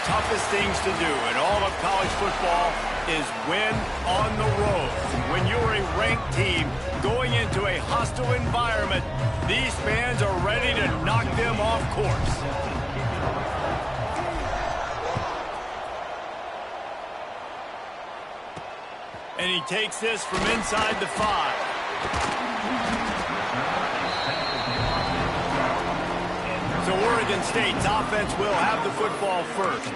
toughest things to do in all of college football is win on the road. When you're a ranked team going into a hostile environment, these fans are ready to knock them off course. And he takes this from inside the 5. So Oregon State's offense will have the football first.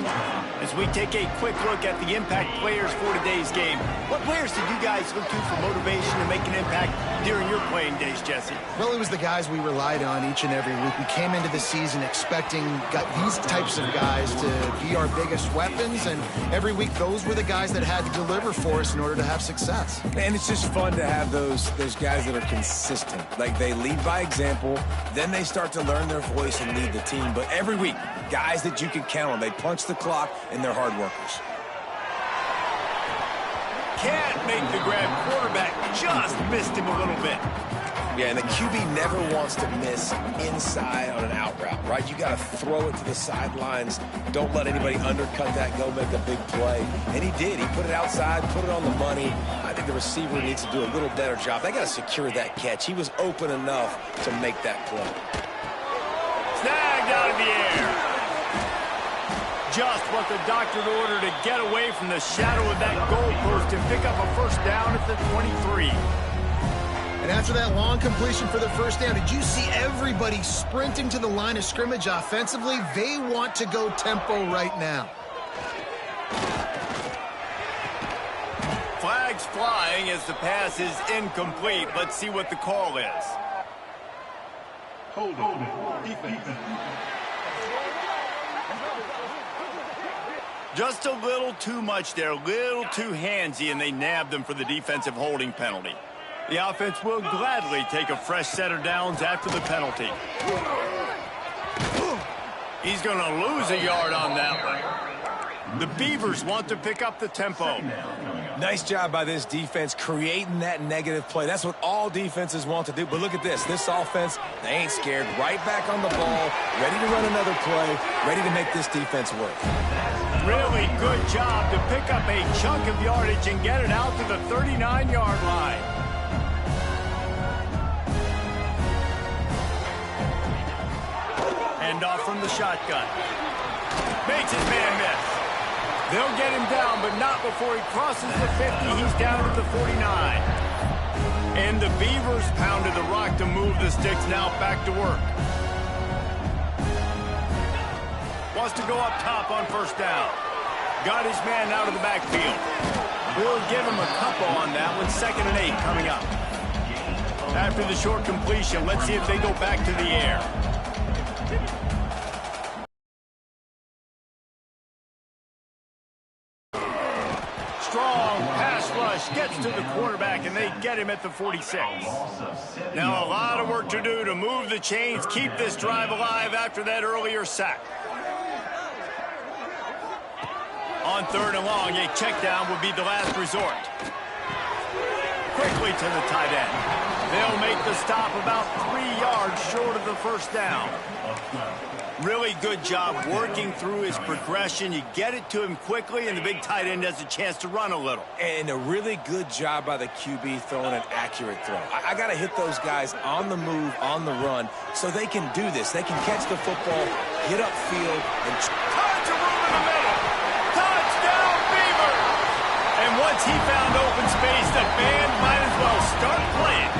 As we take a quick look at the impact players for today's game, what players did you guys look to for motivation to make an impact during your playing days, Jesse? Well, it was the guys we relied on each and every week. We came into the season expecting these types of guys to be our biggest weapons, and every week those were the guys that had to deliver for us in order to have success. And it's just fun to have those guys that are consistent. Like, they lead by example, then they start to learn their voice and lead the team. But every week, guys that you can count on. They punch the clock, and they're hard workers. Can't make the grab. Quarterback just missed him a little bit. Yeah, and the QB never wants to miss inside on an out route, right? You got to throw it to the sidelines. Don't let anybody undercut that, go make a big play. And he did. He put it outside, put it on the money. I think the receiver needs to do a little better job. They got to secure that catch. He was open enough to make that play. Snagged out of the air. Just what the doctor ordered to get away from the shadow of that goalpost and pick up a first down at the 23. And after that long completion for the first down, did you see everybody sprinting to the line of scrimmage offensively? They want to go tempo right now. Flags flying as the pass is incomplete. Let's see what the call is. Hold it. Defense. Just a little too much there, a little too handsy, and they nabbed them for the defensive holding penalty. The offense will gladly take a fresh set of downs after the penalty. He's going to lose a yard on that one. The Beavers want to pick up the tempo. Nice job by this defense creating that negative play. That's what all defenses want to do. But look at this. This offense, they ain't scared. Right back on the ball, ready to run another play, ready to make this defense work. Really good job to pick up a chunk of yardage and get it out to the 39-yard line. Hand off from the shotgun. Makes his man miss. They'll get him down, but not before he crosses the 50. He's down to the 49. And the Beavers pounded the rock to move the sticks. Now back to work. Wants to go up top on first down. Got his man out of the backfield. We'll give him a couple on that one. 2nd and 8 coming up. After the short completion, let's see if they go back to the air. Strong pass rush gets to the quarterback, and they get him at the 46. Now a lot of work to do to move the chains, keep this drive alive after that earlier sack. On 3rd and long, a check down would be the last resort. Quickly to the tight end. They'll make the stop about 3 yards short of the first down. Really good job working through his progression. You get it to him quickly, and the big tight end has a chance to run a little. And a really good job by the QB throwing an accurate throw. I got to hit those guys on the move, on the run, so they can do this. They can catch the football, get upfield, and tons of room in the middle. Touchdown, Beaver! And once he found open space, the band might as well start playing.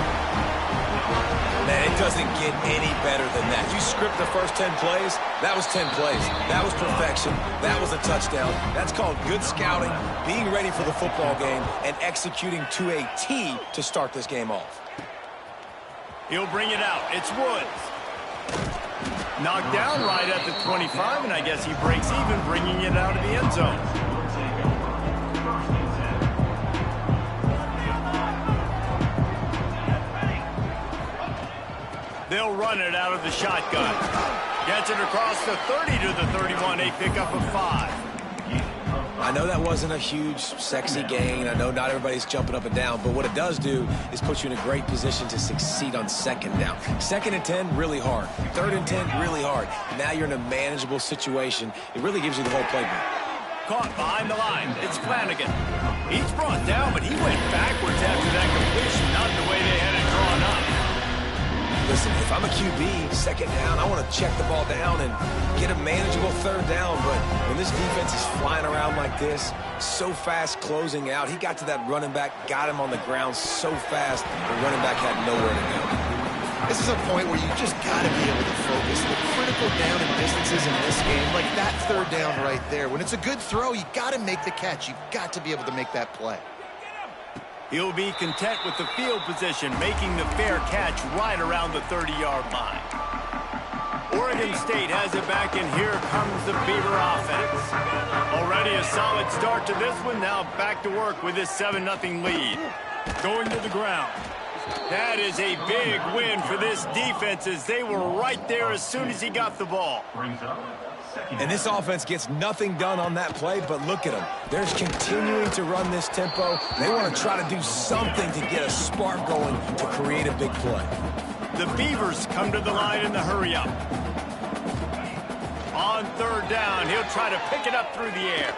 Man, it doesn't get any better than that. You script the first 10 plays, that was 10 plays. That was perfection. That was a touchdown. That's called good scouting, being ready for the football game, and executing to a T to start this game off. He'll bring it out. It's Woods. Knocked down right at the 25, and I guess he breaks even, bringing it out of the end zone. They'll run it out of the shotgun. Gets it across the 30 to the 31. A pickup of 5. I know that wasn't a huge, sexy gain. I know not everybody's jumping up and down, but what it does do is put you in a great position to succeed on 2nd down. 2nd and 10, really hard. 3rd and 10, really hard. Now you're in a manageable situation. It really gives you the whole playbook. Caught behind the line. It's Flanagan. He's brought down, but he went backwards after that completion, not the way they had it drawn up. Listen, if I'm a QB, 2nd down, I want to check the ball down and get a manageable 3rd down. But when this defense is flying around like this, so fast closing out, he got to that running back, got him on the ground so fast, the running back had nowhere to go. This is a point where you just got to be able to focus. The critical down and distances in this game, like that 3rd down right there. When it's a good throw, you got to make the catch. You've got to be able to make that play. He'll be content with the field position, making the fair catch right around the 30-yard line. Oregon State has it back, and here comes the Beaver offense. Already a solid start to this one. Now back to work with this 7-0 lead. Going to the ground. That is a big win for this defense, as they were right there as soon as he got the ball. And this offense gets nothing done on that play, but look at them. They're continuing to run this tempo. They want to try to do something to get a spark going to create a big play. The Beavers come to the line in the hurry-up. On 3rd down, he'll try to pick it up through the air.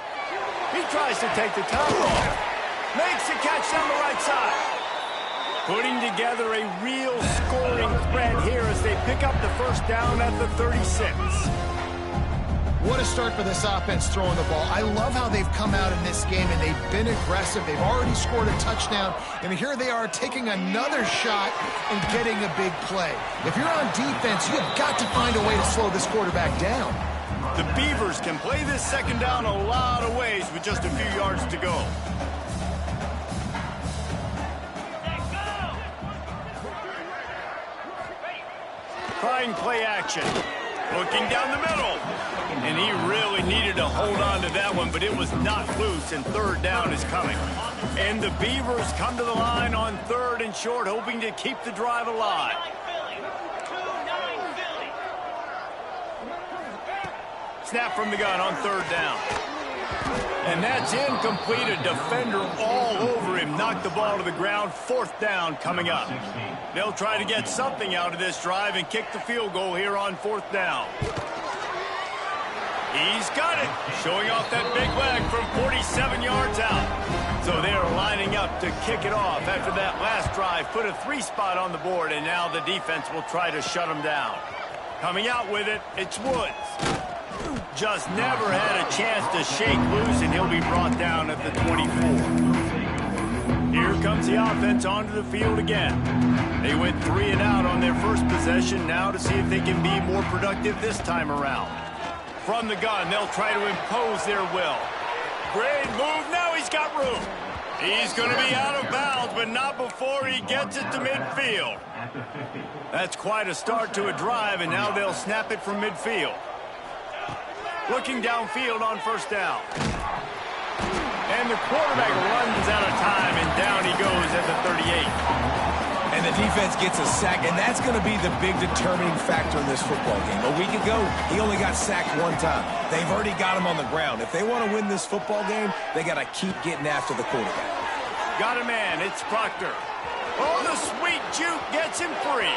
He tries to take the top off. Makes the catch down the right side. Putting together a real scoring threat here as they pick up the 1st down at the 36. What a start for this offense throwing the ball. I love how they've come out in this game, and they've been aggressive. They've already scored a touchdown, and here they are taking another shot and getting a big play. If you're on defense, you've got to find a way to slow this quarterback down. The Beavers can play this 2nd down a lot of ways with just a few yards to go. Trying play action. Looking down the middle. And he really needed to hold on to that one, but it was not loose, and 3rd down is coming. And the Beavers come to the line on 3rd and short, hoping to keep the drive alive. Snap from the gun on 3rd down. And that's incomplete. A defender all over him. Knocked the ball to the ground. 4th down coming up. They'll try to get something out of this drive and kick the field goal here on 4th down. He's got it. Showing off that big leg from 47 yards out. So they're lining up to kick it off after that last drive. Put a 3-spot on the board, and now the defense will try to shut them down. Coming out with it, it's Woods. Just never had a chance to shake loose, and he'll be brought down at the 24. Here comes the offense onto the field again. They went 3 and out on their first possession, now to see if they can be more productive this time around. From the gun, they'll try to impose their will. Great move, now he's got room. He's going to be out of bounds, but not before he gets it to midfield. That's quite a start to a drive, and now they'll snap it from midfield. Looking downfield on 1st down. And the quarterback runs out of time, and down he goes at the 38. And the defense gets a sack, and that's going to be the big determining factor in this football game. A week ago, he only got sacked 1 time. They've already got him on the ground. If they want to win this football game, they got to keep getting after the quarterback. Got a man. It's Proctor. Oh, the sweet juke gets him free.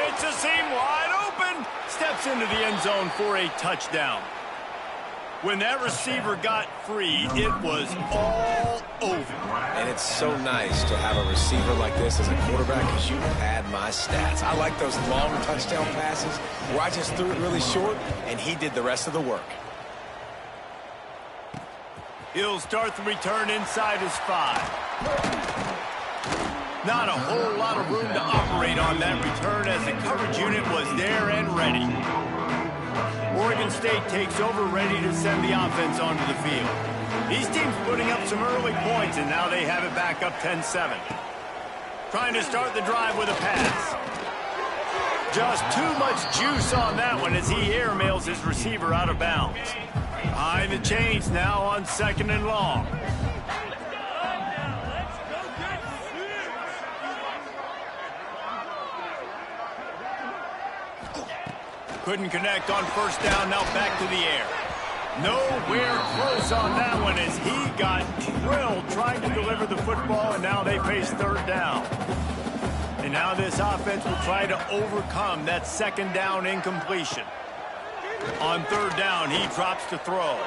It's a seam wide open. Steps into the end zone for a touchdown. When that receiver got free, it was all over. And it's so nice to have a receiver like this as a quarterback, because you pad my stats. I like those long touchdown passes where I just threw it really short, and he did the rest of the work. He'll start the return inside his 5. Not a whole lot of room to operate on that return, as the coverage unit was there and ready. Oregon State takes over, ready to send the offense onto the field. These teams putting up some early points, and now they have it back up 10-7. Trying to start the drive with a pass. Just too much juice on that one as he airmails his receiver out of bounds. Behind the chains now on 2nd and long. Couldn't connect on 1st down, now back to the air. Nowhere close on that one as he got drilled trying to deliver the football, and now they face third down. And now this offense will try to overcome that second down incompletion. On third down, he drops to throw.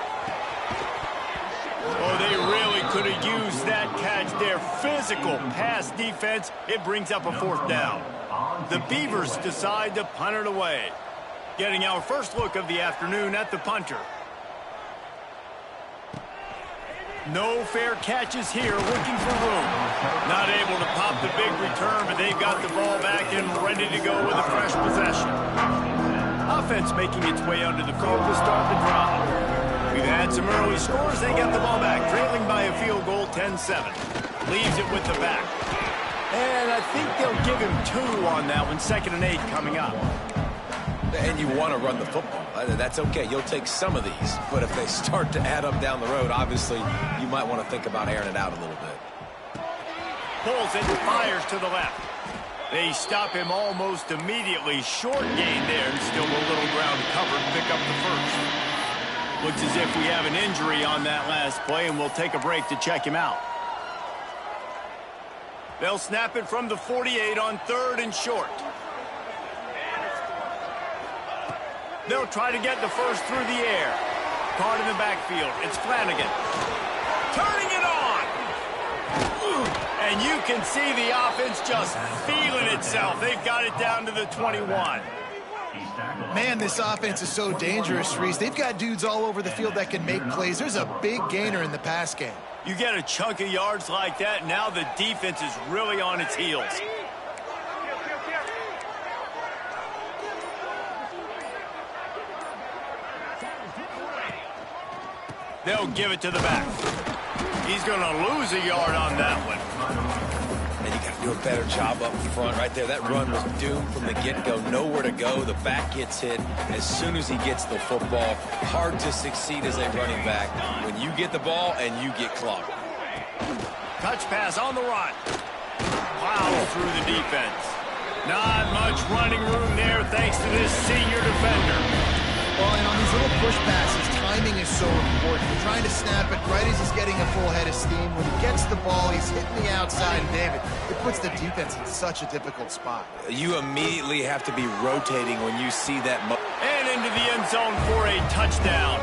Oh, they really could have used that catch there. Physical pass defense. It brings up a fourth down. The Beavers decide to punt it away. Getting our first look of the afternoon at the punter. No fair catches here, looking for room. Not able to pop the big return, but they've got the ball back and ready to go with a fresh possession. Offense making its way under the field to start the drive. We've had some early scores. They get the ball back, trailing by a field goal 10-7. Leaves it with the back. And I think they'll give him 2 on that one. 2nd and 8 coming up. And you want to run the football. That's okay. You'll take some of these. But if they start to add up down the road, obviously, you might want to think about airing it out a little bit. Pulls it and fires to the left. They stop him almost immediately. Short gain there, and still a little ground covered. Pick up the first. Looks as if we have an injury on that last play, and we'll take a break to check him out. They'll snap it from the 48 on 3rd and short. They'll try to get the first through the air. Caught in the backfield. It's Flanagan. Turning it on. And you can see the offense just feeling itself. They've got it down to the 21. Man, this offense is so dangerous, Reese. They've got dudes all over the field that can make plays. There's a big gainer in the pass game. You get a chunk of yards like that, now the defense is really on its heels. They'll give it to the back. He's going to lose a yard on that one. And you got to do a better job up front right there. That run was doomed from the get-go. Nowhere to go. The back gets hit as soon as he gets the football. Hard to succeed as a running back when you get the ball and you get clogged. Touch pass on the run. Plows through the defense. Not much running room there thanks to this senior defender. Well, and on these little push passes, timing is so important. You're trying to snap it right as he's getting a full head of steam. When he gets the ball, he's hitting the outside, and David, it puts the defense in such a difficult spot. You immediately have to be rotating when you see that. And into the end zone for a touchdown.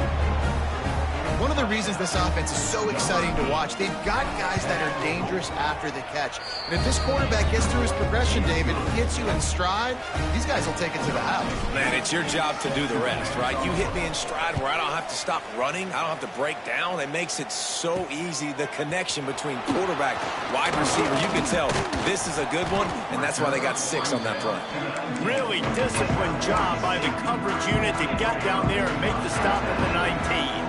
One of the reasons this offense is so exciting to watch, they've got guys that are dangerous after the catch. And if this quarterback gets through his progression, David, gets you in stride, these guys will take it to the house. Man, it's your job to do the rest, right? You hit me in stride where I don't have to stop running. I don't have to break down. It makes it so easy, the connection between quarterback, wide receiver. You can tell this is a good one, and that's why they got 6 on that play. Really disciplined job by the coverage unit to get down there and make the stop at the 19.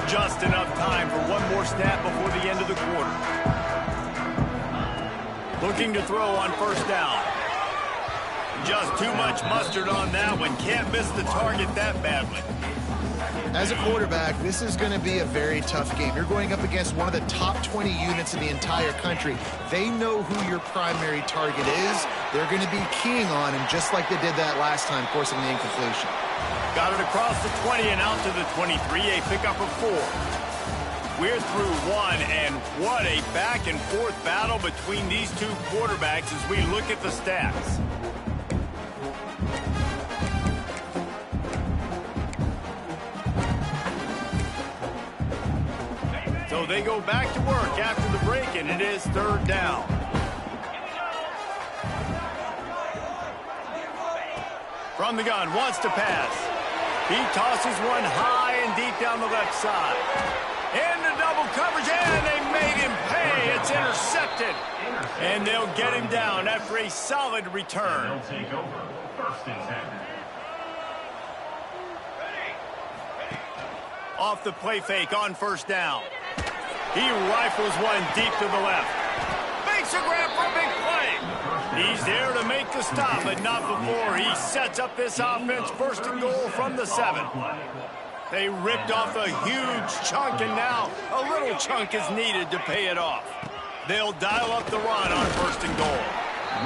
Just enough time for one more snap before the end of the quarter. Looking to throw on first down. Just too much mustard on that one. Can't miss the target that badly. As a quarterback, this is going to be a very tough game. You're going up against one of the top 20 units in the entire country. They know who your primary target is. They're going to be keying on him just like they did that last time, forcing the incompletion. Got it across the 20 and out to the 23, a pickup of 4. We're through 1, and what a back-and-forth battle between these two quarterbacks as we look at the stats. So they go back to work after the break, and it is third down. From the gun, wants to pass. He tosses one high and deep down the left side. Into double coverage, and they made him pay. It's intercepted. And they'll get him down after a solid return. They'll take over 1st and 10. Off the play fake on first down. He rifles one deep to the left. Makes a grab for a big play. He's there to make the stop, but not before he sets up this offense 1st and goal from the 7. They ripped off a huge chunk, and now a little chunk is needed to pay it off. They'll dial up the run on 1st and goal.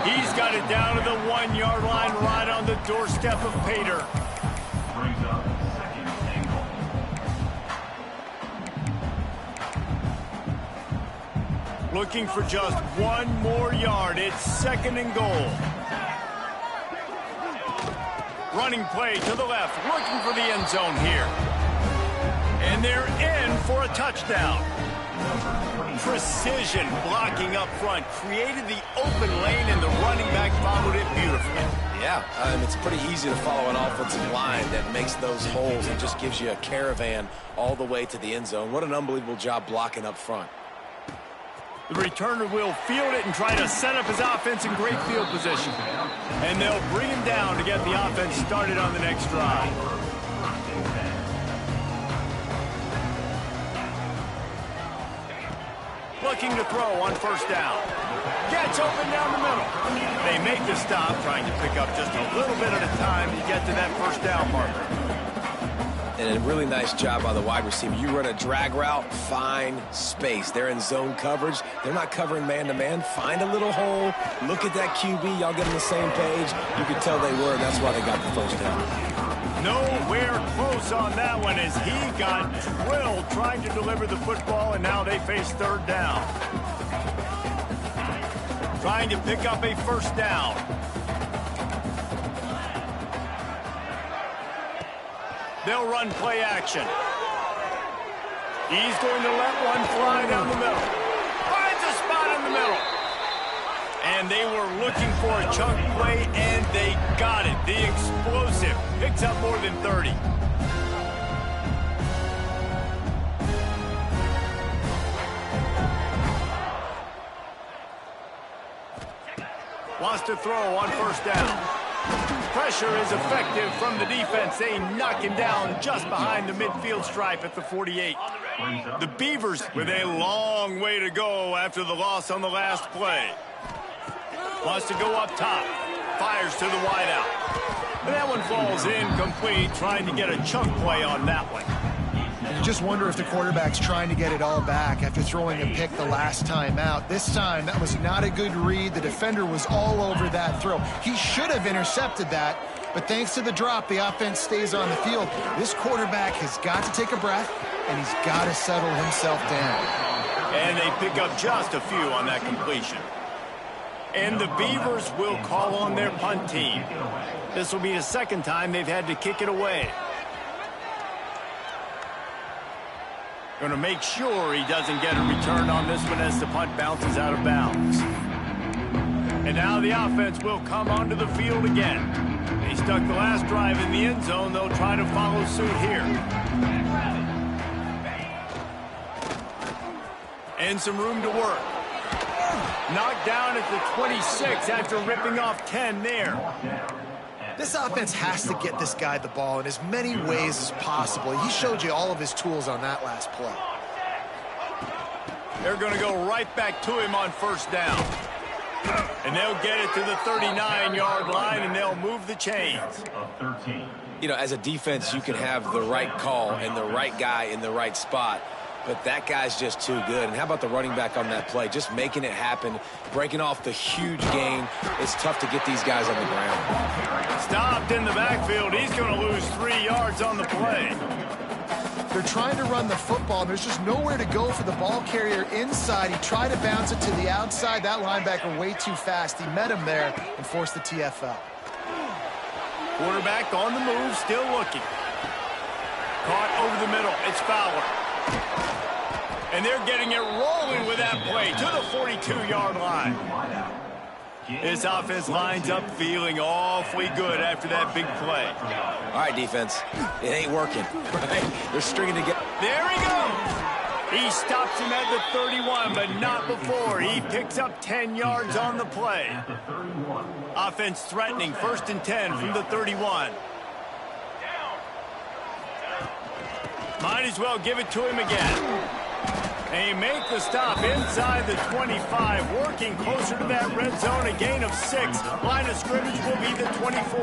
He's got it down to the 1-yard line right on the doorstep of Pater. Looking for just one more yard. It's 2nd and goal. Running play to the left, looking for the end zone here. And they're in for a touchdown. Precision blocking up front created the open lane, and the running back followed it beautifully. Yeah, it's pretty easy to follow an offensive line that makes those holes and just gives you a caravan all the way to the end zone. What an unbelievable job blocking up front. The returner will field it and try to set up his offense in great field position. And they'll bring him down to get the offense started on the next drive. Looking to throw on 1st down. Gets open down the middle. They make the stop, trying to pick up just a little bit at a time to get to that 1st down marker. And a really nice job by the wide receiver. You run a drag route, find space. They're in zone coverage. They're not covering man-to-man. Find a little hole. Look at that QB. Y'all get on the same page. You could tell they were, and that's why they got the 1st down. Nowhere close on that one as he got drilled trying to deliver the football, and now they face 3rd down. Trying to pick up a 1st down. They'll run play action. He's going to let one fly down the middle. Finds a spot in the middle. And they were looking for a chunk play, and they got it. The explosive picks up more than 30. Wants to throw on 1st down. Pressure is effective from the defense. They knock him down just behind the midfield stripe at the 48. The Beavers with a long way to go after the loss on the last play. Wants to go up top. Fires to the wideout. And that one falls incomplete, trying to get a chunk play on that one. You just wonder if the quarterback's trying to get it all back after throwing a pick the last time out. This time, that was not a good read. The defender was all over that throw. He should have intercepted that, but thanks to the drop, the offense stays on the field. This quarterback has got to take a breath, and he's got to settle himself down. And they pick up just a few on that completion. And the Beavers will call on their punt team. This will be the 2nd time they've had to kick it away. Going to make sure he doesn't get a return on this one as the punt bounces out of bounds. And now the offense will come onto the field again. They stuck the last drive in the end zone. They'll try to follow suit here. And some room to work. Knocked down at the 26 after ripping off 10 there. This offense has to get this guy the ball in as many ways as possible. He showed you all of his tools on that last play. They're going to go right back to him on 1st down. And they'll get it to the 39-yard line, and they'll move the chains. You know, as a defense, you can have the right call and the right guy in the right spot. But that guy's just too good. And how about the running back on that play? Just making it happen, breaking off the huge gain. It's tough to get these guys on the ground. Stopped in the backfield. He's going to lose 3 yards on the play. They're trying to run the football, and there's just nowhere to go for the ball carrier inside. He tried to bounce it to the outside. That linebacker way too fast. He met him there and forced the TFL. Quarterback on the move, still looking. Caught over the middle. It's Fowler. And they're getting it rolling with that play to the 42-yard line. This offense lines up feeling awfully good after that big play. All right, defense. It ain't working. Right? They're stringing together. There he goes. He stops him at the 31, but not before. He picks up 10 yards on the play. Offense threatening, 1st and 10 from the 31. Might as well give it to him again. They make the stop inside the 25, working closer to that red zone, a gain of 6. Line of scrimmage will be the 24.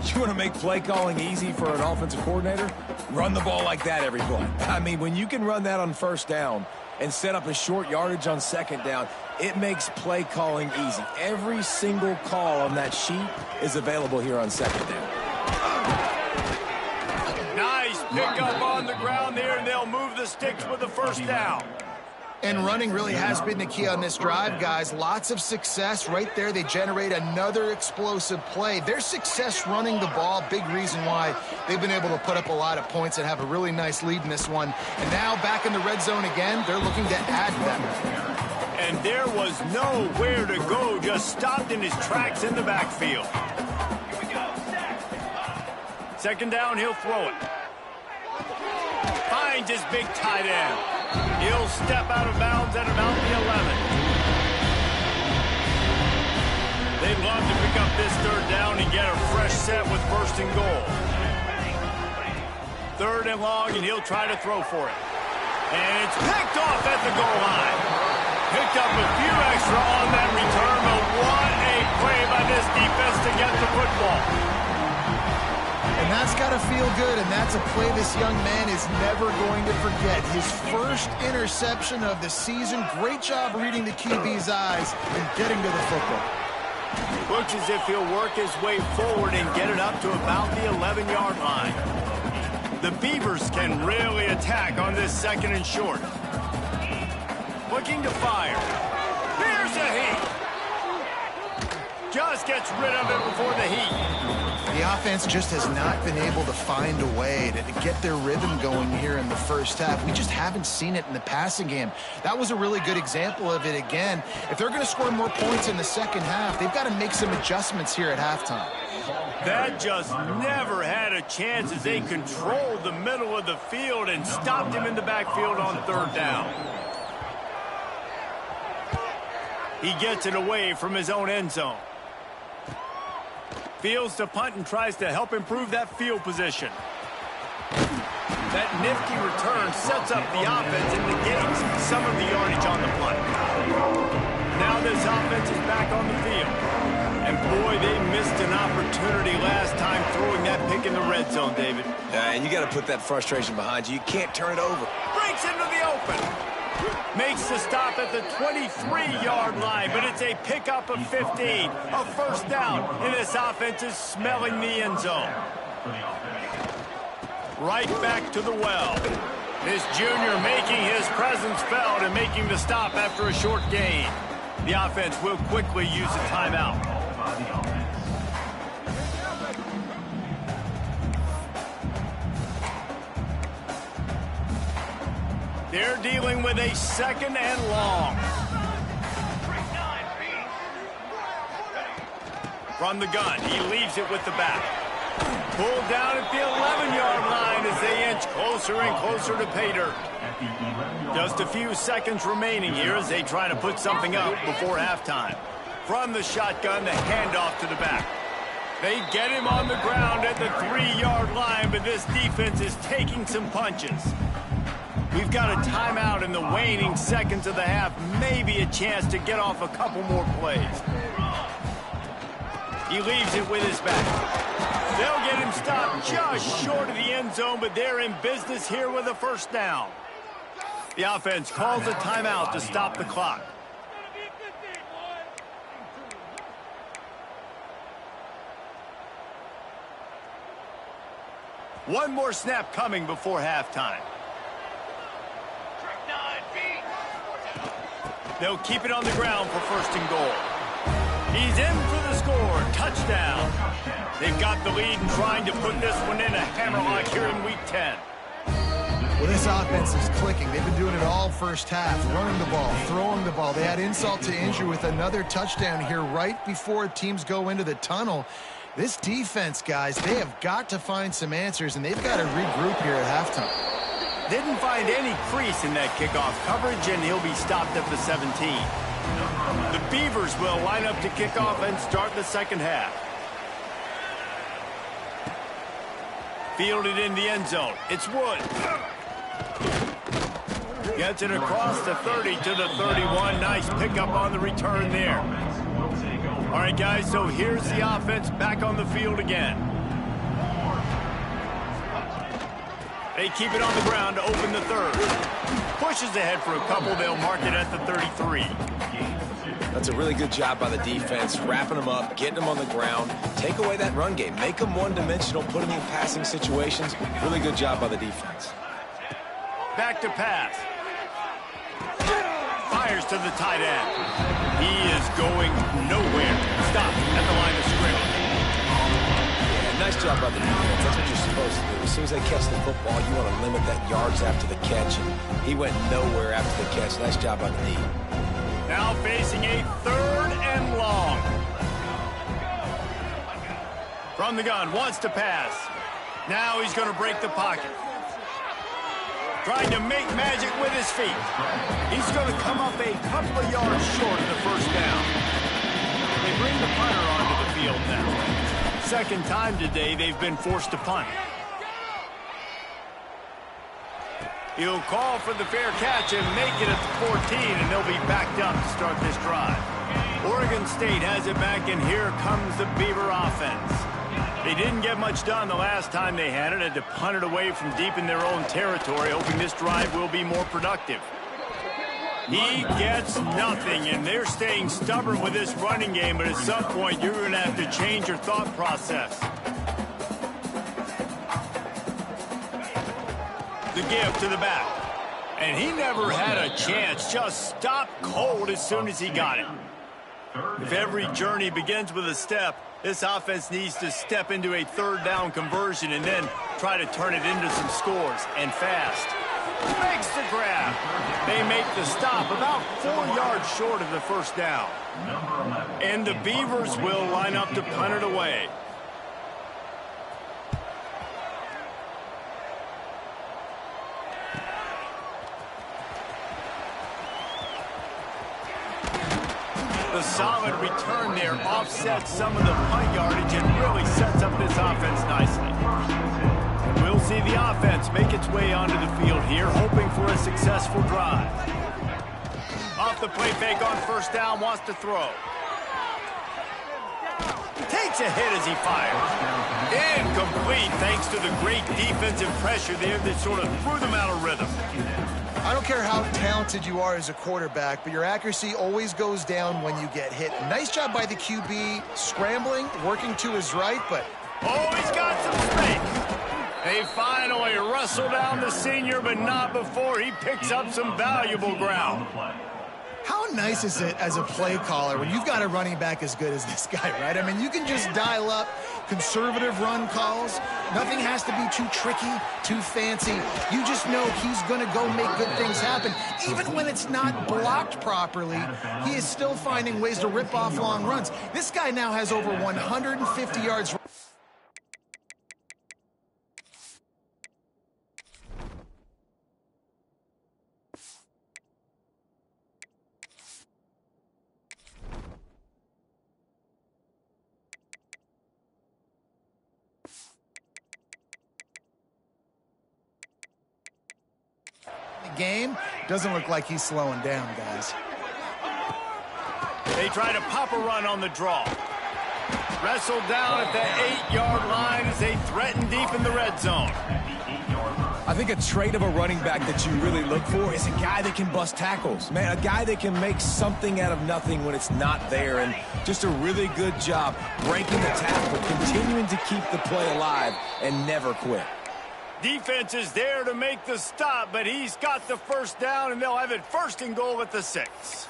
You want to make play calling easy for an offensive coordinator? Run the ball like that every play. I mean, when you can run that on 1st down and set up a short yardage on 2nd down, it makes play calling easy. Every single call on that sheet is available here on 2nd down. Nice pick up on the ground there, and they'll move the sticks with the 1st down. And running really has been the key on this drive, guys. Lots of success right there. They generate another explosive play. Their success running the ball, big reason why they've been able to put up a lot of points and have a really nice lead in this one. And now back in the red zone again, they're looking to add them. And there was nowhere to go, just stopped in his tracks in the backfield. Second down, he'll throw it. Finds his big tight end. He'll step out of bounds at about the 11. They'd love to pick up this third down and get a fresh set with first and goal. Third and long, and he'll try to throw for it. And it's picked off at the goal line. Picked up a few extra on that return, but what a play by this defense to get the football. And that's got to feel good, and that's a play this young man is never going to forget. His first interception of the season. Great job reading the QB's eyes and getting to the football. Looks as if he'll work his way forward and get it up to about the 11-yard line. The Beavers can really attack on this second and short. Looking to fire. Here's a heat. Just gets rid of it before the heat. The offense just has not been able to find a way to get their rhythm going here in the first half. We just haven't seen it in the passing game. That was a really good example of it again. If they're going to score more points in the second half, they've got to make some adjustments here at halftime. That just never had a chance as they controlled the middle of the field and stopped him in the backfield on third down. He gets it away from his own end zone. Fields to punt and tries to help improve that field position. That nifty return sets up the offense and negates some of the yardage on the punt. Now this offense is back on the field. And boy, they missed an opportunity last time throwing that pick in the red zone, David. And you got to put that frustration behind you. You can't turn it over. Breaks into the open. Makes the stop at the 23-yard line, but it's a pickup of 15. A first down, and this offense is smelling the end zone. Right back to the well. This junior making his presence felt and making the stop after a short gain. The offense will quickly use a timeout. They're dealing with a second and long. From the gun, he leaves it with the back. Pulled down at the 11-yard line as they inch closer and closer to pay dirt. Just a few seconds remaining here as they try to put something up before halftime. From the shotgun, the handoff to the back. They get him on the ground at the 3-yard line, but this defense is taking some punches. We've got a timeout in the waning seconds of the half. Maybe a chance to get off a couple more plays. He leaves it with his back. They'll get him stopped just short of the end zone, but they're in business here with a first down. The offense calls a timeout to stop the clock. One more snap coming before halftime. They'll keep it on the ground for first and goal. He's in for the score. Touchdown. They've got the lead and trying to put this one in a hammerlock here in Week 10. Well, this offense is clicking. They've been doing it all first half. Running the ball, throwing the ball. They had insult to injury with another touchdown here right before teams go into the tunnel. This defense, guys, they have got to find some answers, and they've got to regroup here at halftime. Didn't find any crease in that kickoff coverage, and he'll be stopped at the 17. The Beavers will line up to kick off and start the second half. Fielded in the end zone. It's Wood. Gets it across the 30 to the 31. Nice pickup on the return there. All right, guys, so here's the offense back on the field again. They keep it on the ground to open the third. Pushes ahead for a couple. They'll mark it at the 33. That's a really good job by the defense, wrapping them up, getting them on the ground. Take away that run game. Make them one-dimensional, put them in passing situations. Really good job by the defense. Back to pass. fires to the tight end. He is going nowhere. Stop at the line of scrimmage. Yeah, nice job by the defense. That's what you're supposed to do. As soon as they catch the football, you want to limit that yards after the catch. And he went nowhere after the catch. Nice job by the D. Now facing a 3rd and long. From the gun, wants to pass. Now he's going to break the pocket. Trying to make magic with his feet. He's going to come up a couple of yards short of the first down. They bring the punter onto the field now. Second time today they've been forced to punt. He'll call for the fair catch and make it at the 14, and they'll be backed up to start this drive. Oregon State has it back, and here comes the Beaver offense. They didn't get much done the last time they had it, had to punt it away from deep in their own territory, hoping this drive will be more productive. He gets nothing, and they're staying stubborn with this running game, but at some point you're going to have to change your thought process. The give to the back. And he never had a chance, just stopped cold as soon as he got it. If every journey begins with a step, this offense needs to step into a 3rd down conversion and then try to turn it into some scores, and fast. Makes the grab. They make the stop about 4 yards short of the first down. And the Beavers will line up to punt it away. The solid return there offsets some of the punt yardage and really sets up this offense nicely. And we'll see the offense make its way onto the field here, hoping for a successful drive. Off the play fake on first down, wants to throw. Takes a hit as he fires. Incomplete thanks to the great defensive pressure there that sort of threw them out of rhythm. I don't care how talented you are as a quarterback, but your accuracy always goes down when you get hit. Nice job by the QB, scrambling, working to his right, but... Oh, he's got some space. They finally wrestle down the senior, but not before he picks up some valuable ground. How nice is it as a play caller when you've got a running back as good as this guy, right? I mean, you can just dial up conservative run calls. Nothing has to be too tricky, too fancy. You just know he's going to go make good things happen. Even when it's not blocked properly, he is still finding ways to rip off long runs. This guy now has over 150 yards. Game doesn't look like he's slowing down, guys. They try to pop a run on the draw. Wrestled down at the 8-yard line as they threaten deep in the red zone. I think a trait of a running back that you really look for is a guy that can bust tackles. Man, a guy that can make something out of nothing when it's not there, and just a really good job breaking the tackle, continuing to keep the play alive and never quit. Defense is there to make the stop, but he's got the first down, and they'll have it 1st and goal at the 6.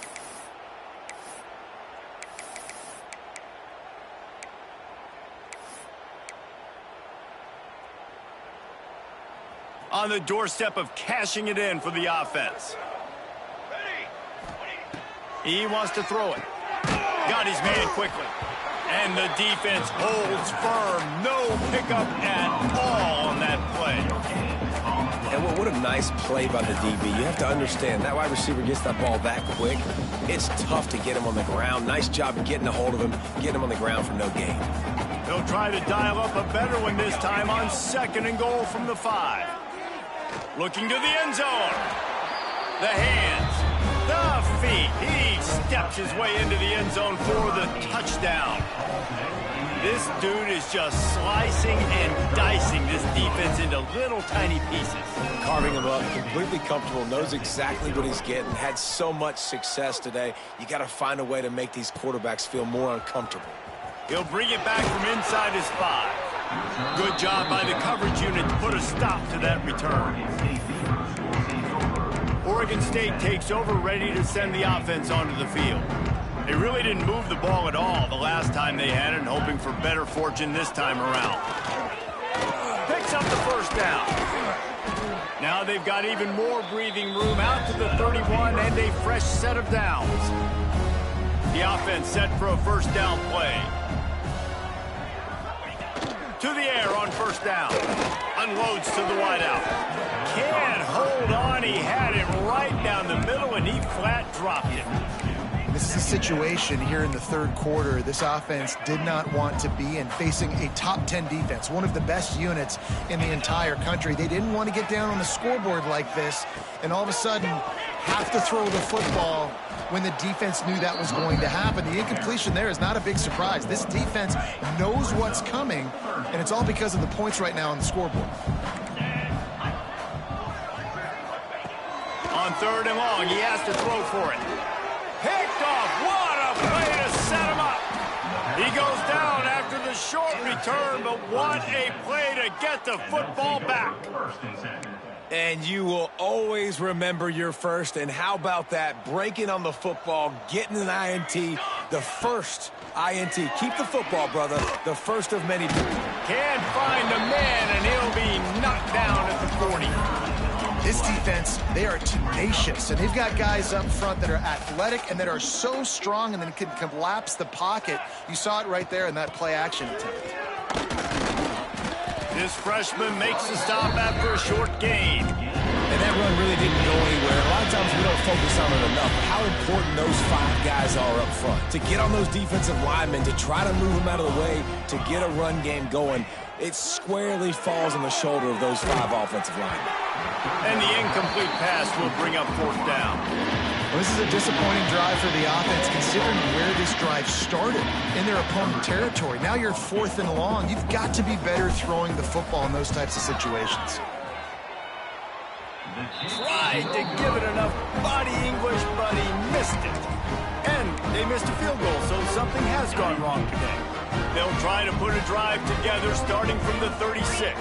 On the doorstep of cashing it in for the offense. He wants to throw it. Got his man quickly. And the defense holds firm. No pickup at all on that play. And what a nice play by the DB. You have to understand, that wide receiver gets that ball that quick. It's tough to get him on the ground. Nice job getting a hold of him, getting him on the ground for no gain. They'll try to dial up a better one this time on 2nd and goal from the 5. Looking to the end zone. The hands, the feet. He steps his way into the end zone for the touchdown. This dude is just slicing and dicing this defense into little tiny pieces. Carving him up, completely comfortable, knows exactly what he's getting, had so much success today. You got to find a way to make these quarterbacks feel more uncomfortable. He'll bring it back from inside his 5. Good job by the coverage unit to put a stop to that return. Oregon Oregon State takes over, ready to send the offense onto the field. They really didn't move the ball at all the last time they had it, and hoping for better fortune this time around. Picks up the first down. Now they've got even more breathing room out to the 31 and a fresh set of downs. The offense set for a first down play. To the air on first down. Unloads to the wideout. Can't hold on. He had it right down the middle, and he flat dropped it. This is a situation here in the third quarter this offense did not want to be in, facing a top 10 defense, one of the best units in the entire country. They didn't want to get down on the scoreboard like this, and all of a sudden have to throw the football when the defense knew that was going to happen. The incompletion there is not a big surprise. This defense knows what's coming, and it's all because of the points right now on the scoreboard. On third and long, he has to throw for it. Picked off. What a play to set him up. He goes down after the short return, but what a play to get the football back. And you will always remember your first. And how about that? Breaking on the football, getting an INT, the first INT. Keep the football, brother. The first of many. Can't find a man, and he'll be knocked down at the 40. This defense, they are tenacious, and they've got guys up front that are athletic and that are so strong and then can collapse the pocket. You saw it right there in that play-action attempt. This freshman makes the stop after a short gain. And that run really didn't go anywhere. A lot of times we don't focus on it enough. How important those 5 guys are up front. To get on those defensive linemen, to try to move them out of the way, to get a run game going, it squarely falls on the shoulder of those 5 offensive linemen. And the incomplete pass will bring up fourth down. Well, this is a disappointing drive for the offense, considering where this drive started in their opponent territory. Now you're 4th and long. You've got to be better throwing the football in those types of situations. Tried to give it enough body English, but he missed it. And they missed a field goal, so something has gone wrong today. They'll try to put a drive together starting from the 36.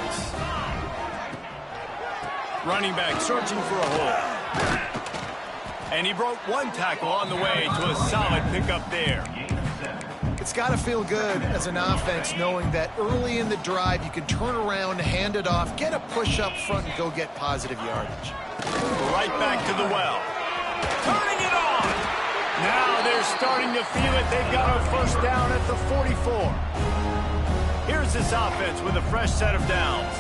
Running back searching for a hole. And he broke one tackle on the way to a solid pickup there. It's got to feel good as an offense knowing that early in the drive you can turn around, hand it off, get a push up front, and go get positive yardage. Right back to the well. Turning it on! Now they're starting to feel it. They've got a first down at the 44. Here's this offense with a fresh set of downs.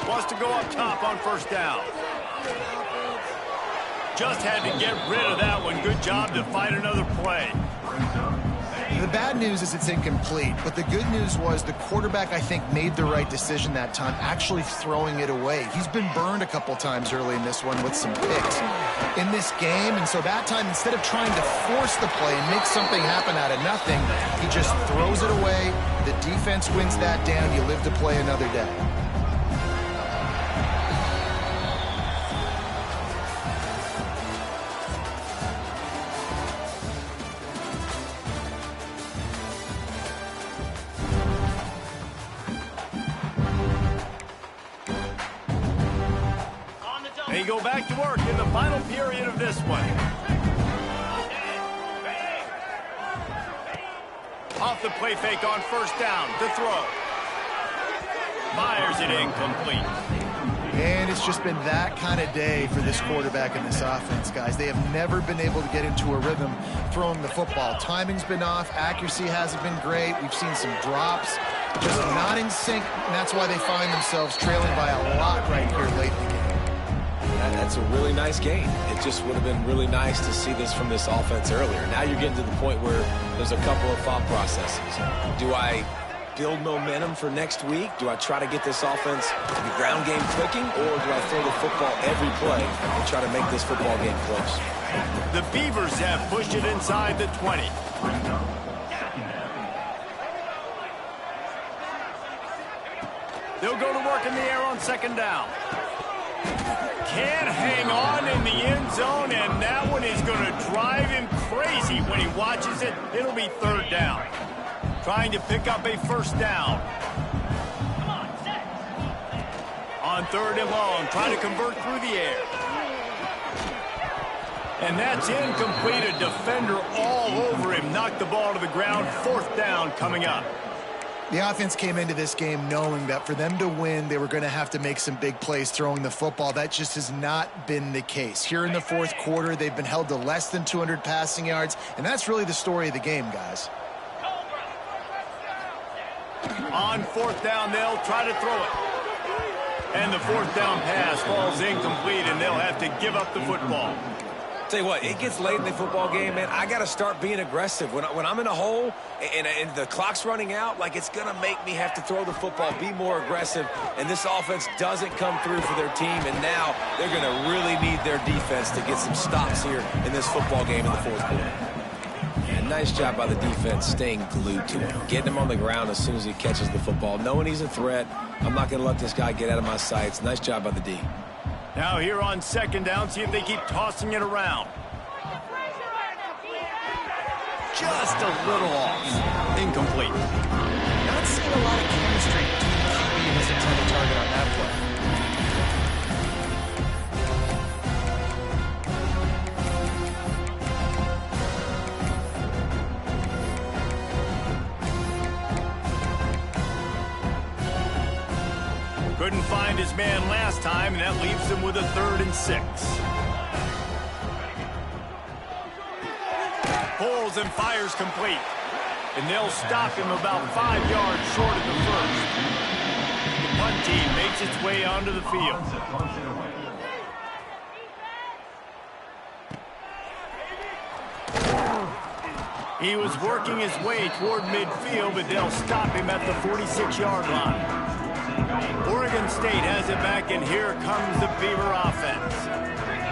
Wants to go up top on first down. Just had to get rid of that one. Good job to find another play. The bad news is it's incomplete, but the good news was the quarterback, I think, made the right decision that time, actually throwing it away. He's been burned a couple times early in this one with some picks in this game, and so that time, instead of trying to force the play and make something happen out of nothing, he just throws it away. The defense wins that down. You live to play another day. They go back to work in the final period of this one. Off the play fake on first down to throw. Fires it incomplete. And it's just been that kind of day for this quarterback and this offense, guys. They have never been able to get into a rhythm throwing the football. Timing's been off. Accuracy hasn't been great. We've seen some drops. Just not in sync, and that's why they find themselves trailing by a lot right here late in the game. That's a really nice game. It just would have been really nice to see this from this offense earlier. Now you're getting to the point where there's a couple of thought processes. Do I build momentum for next week? Do I try to get this offense, the ground game clicking, or do I throw the football every play and try to make this football game close? The Beavers have pushed it inside the 20. They'll go to work in the air on second down. Can't hang on in the end zone, and that one is going to drive him crazy when he watches it. It'll be third down. Trying to pick up a first down. On 3rd and long, trying to convert through the air. And that's incomplete. A defender all over him. Knocked the ball to the ground. 4th down coming up. The offense came into this game knowing that for them to win, they were going to have to make some big plays throwing the football. That just has not been the case. Here in the 4th quarter, they've been held to less than 200 passing yards, and that's really the story of the game, guys. On 4th down, they'll try to throw it. And the 4th down pass falls incomplete, and they'll have to give up the football. Tell you what, it gets late in the football game, man. I got to start being aggressive. When I'm in a hole and the clock's running out, like, it's going to make me have to throw the football, be more aggressive, and this offense doesn't come through for their team, and now they're going to really need their defense to get some stops here in this football game in the 4th quarter. And nice job by the defense staying glued to him, getting him on the ground as soon as he catches the football, knowing he's a threat. I'm not going to let this guy get out of my sights. Nice job by the D. Now here on 2nd down, see if they keep tossing it around. Just a little off. Incomplete. Not seeing a lot of chemistry between the QB and his intended target on that play. Couldn't find his man last time, and that leaves him with a 3rd and 6. Pulls and fires complete. And they'll stop him about 5 yards short of the 1st. The punt team makes its way onto the field. He was working his way toward midfield, but they'll stop him at the 46-yard line. Oregon State has it back, and here comes the Beaver offense.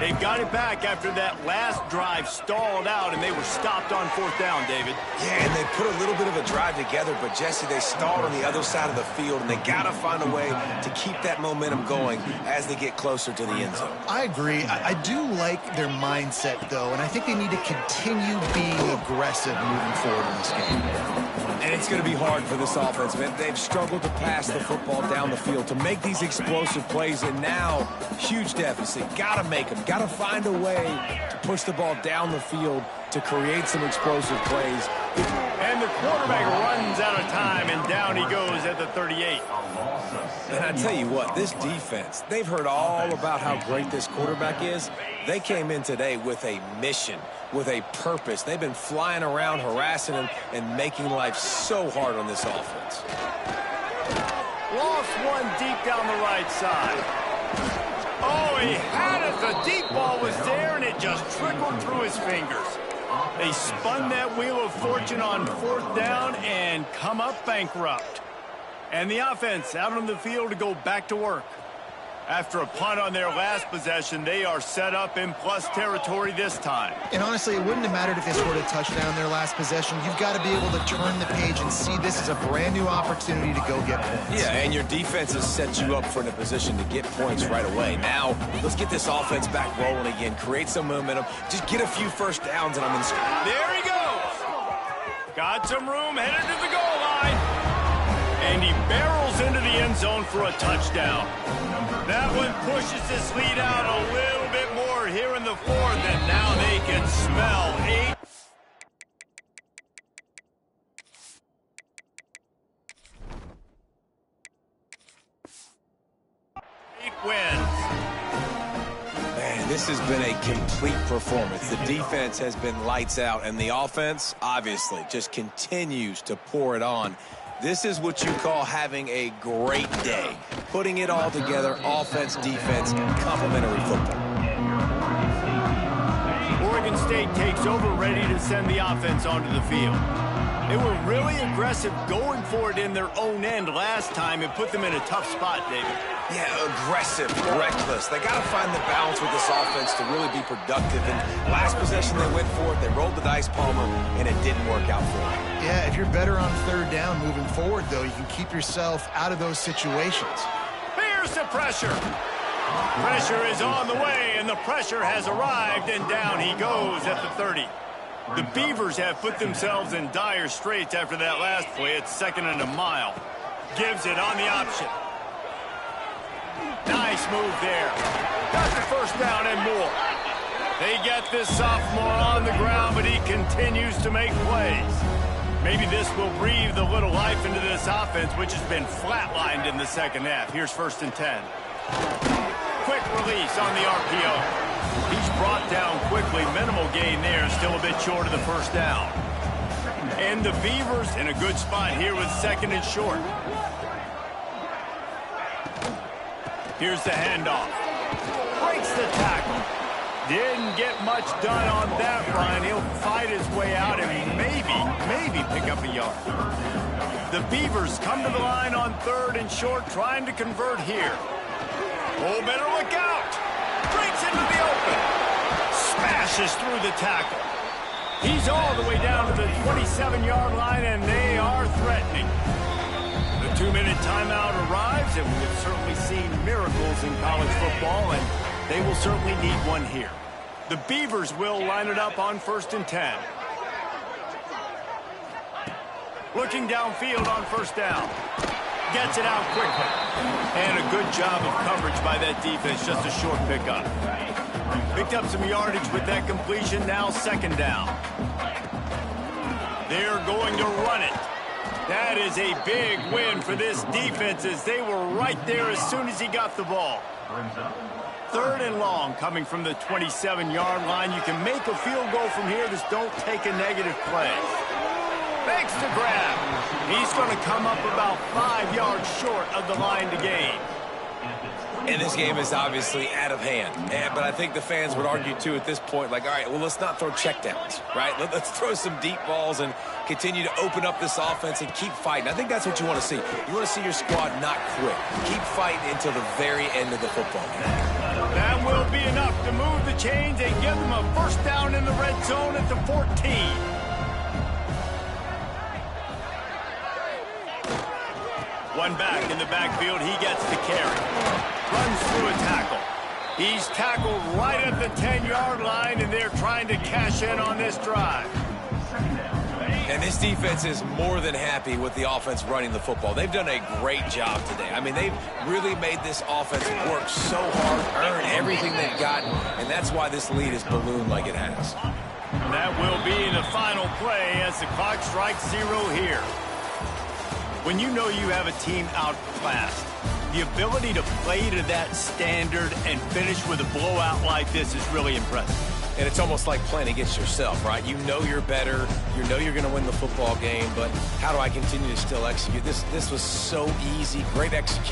They've got it back after that last drive stalled out, and they were stopped on 4th down, David. Yeah, and they put a little bit of a drive together, but, Jesse, they stalled on the other side of the field, and they got to find a way to keep that momentum going as they get closer to the end zone. I agree. I do like their mindset, though, and I think they need to continue being aggressive moving forward in this game. And it's going to be hard for this offense, man. They've struggled to pass the football down the field, to make these explosive plays, and now, huge deficit. Got to make them. Got to find a way to push the ball down the field to create some explosive plays. And the quarterback runs out of time, and down he goes at the 38. And I tell you what, this defense, they've heard all about how great this quarterback is. They came in today with a mission, with a purpose. They've been flying around, harassing him, and making life so hard on this offense. Lost one deep down the right side. Oh, he had it. The deep ball was there, and it just trickled through his fingers. They spun that wheel of fortune on 4th down and come up bankrupt. And the offense out on the field to go back to work. After a punt on their last possession, they are set up in plus territory this time. And honestly, it wouldn't have mattered if they scored a touchdown their last possession. You've got to be able to turn the page and see this is a brand new opportunity to go get points. Yeah, and your defense has set you up for a position to get points right away. Now, let's get this offense back rolling again, create some momentum, just get a few first downs, and I'm in. There he goes. Got some room, headed to the goal line. And he barrels into the end zone for a touchdown. That one pushes this lead out a little bit more here in the 4th, and now they can smell 8 wins. Man, this has been a complete performance. The defense has been lights out, and the offense, obviously, just continues to pour it on. This is what you call having a great day. Putting it all together, offense, defense, complementary football. Oregon State takes over, ready to send the offense onto the field. They were really aggressive going for it in their own end last time and put them in a tough spot, David. Yeah, aggressive, reckless. They got to find the balance with this offense to really be productive. And last possession, they went for it. They rolled the dice, Palmer, and it didn't work out for them. Yeah, if you're better on 3rd down moving forward, though, you can keep yourself out of those situations. Here's the pressure. Pressure is on the way, and the pressure has arrived, and down he goes at the 30. The Beavers have put themselves in dire straits after that last play. It's 2nd and a mile. Gives it on the option. Nice Nice move there. Got the first down and more. They get this sophomore on the ground, but he continues to make plays. Maybe this will breathe a little life into this offense, which has been flatlined in the second half. Here's 1st and 10. Quick release on the RPO. He's brought down quickly. Minimal gain there. Still a bit short of the first down. And the Beavers in a good spot here with 2nd and short. Here's the handoff. Breaks the tackle. Didn't get much done on that run. He'll fight his way out and maybe pick up a yard. The Beavers come to the line on 3rd and short, trying to convert here. Oh, better look out. Breaks into the open. Smashes through the tackle. He's all the way down to the 27-yard line, and they are threatening. The 2-minute timeout arrives, and we have certainly seen miracles in college football, and they will certainly need one here. The Beavers will line it up on 1st and 10. Looking downfield on 1st down. Gets it out quickly. And a good job of coverage by that defense. Just a short pickup. Picked up some yardage with that completion. Now 2nd down. They're going to run it. That is a big win for this defense as they were right there as soon as he got the ball. 3rd and long coming from the 27-yard line. You can make a field goal from here. Just don't take a negative play. Makes the grab. He's going to come up about 5 yards short of the line to gain. And this game is obviously out of hand. But I think the fans would argue, too, at this point, like, all right, well, let's not throw checkdowns, right? Let's throw some deep balls and continue to open up this offense and keep fighting. I think that's what you want to see. You want to see your squad not quit. Keep fighting until the very end of the football game. That will be enough to move the chains and give them a 1st down in the red zone at the 14. One back in the backfield. He gets the carry. Runs through a tackle. He's tackled right at the 10-yard line, and they're trying to cash in on this drive. And this defense is more than happy with the offense running the football. They've done a great job today. I mean, they've really made this offense work so hard, earn everything they've gotten, and that's why this lead is ballooned like it has. That will be the final play as the clock strikes 0 here. When you know you have a team outclassed, the ability to play to that standard and finish with a blowout like this is really impressive. And it's almost like playing against yourself, right? You know you're better. You know you're going to win the football game, but how do I continue to still execute? This was so easy. Great execution.